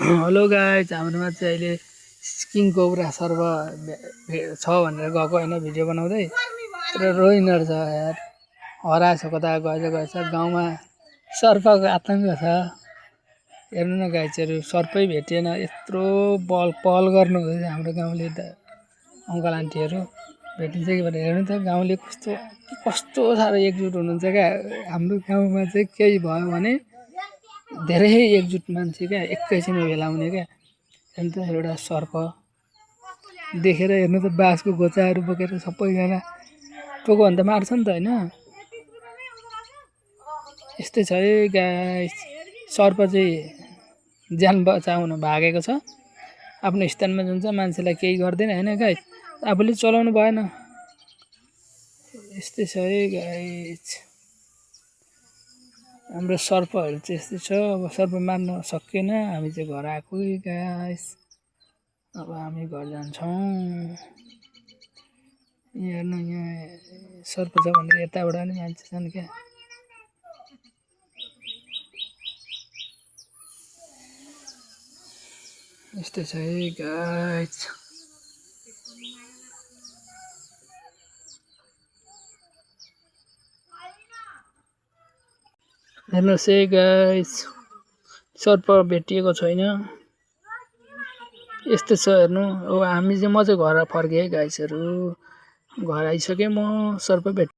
Hello guys, हाम्रोमा चाहिँ अहिले किङ कोब्रा सर्भ छ भनेर गएको होइन भिडियो बनाउँदै। तर रोइनर छ यार, हराएछ, कता गएछ। गाउँमा सर्पको आतङ्क छ। हेर्नु न गाइजहरू, सर्पै भेटिएन। यत्रो पहल गर्नु हुँदैछ हाम्रो गाउँले त, अङ्कल आन्टीहरू भेटिन्छ कि भनेर। हेर्नु त गाउँले कस्तो साह्रो एकजुट हुनुहुन्छ क्या। हाम्रो गाउँमा चाहिँ केही भयो भने धेरै एकजुट मान्छे क्या, एकैछिनमा भेला हुने क्या। हेर्नु त एउटा सर्प देखेर, हेर्नु त बाँसको गोचाहरू बोकेर सबैजना टोक्यो भने त मार्छ नि त होइन। यस्तै छ है गाइस, सर्प चाहिँ ज्यान बचाउन भागेको छ। आफ्नो स्थानमा जान्छ, मान्छेलाई केही गर्दैन होइन गाइस, आफूले चलाउनु भएन। यस्तै छ है गाइस, हाम्रो सर्पहरू चाहिँ यस्तै छ। अब सर्प मार्न सकिएन, हामी चाहिँ घर आएको गाइस। अब हामी घर जान्छौँ। हेर्नु, यहाँ सर्प छ भनेर यताबाट नि मान्छे छन् क्या। यस्तै छ है गाइस। हेर्नुहोस् है गाइस, सर्प भेटिएको छैन। यस्तो छ हेर्नु। अब हामी चाहिँ म चाहिँ घर फर्केँ गाइसहरू, घर आइसकेँ म। सर्प भेट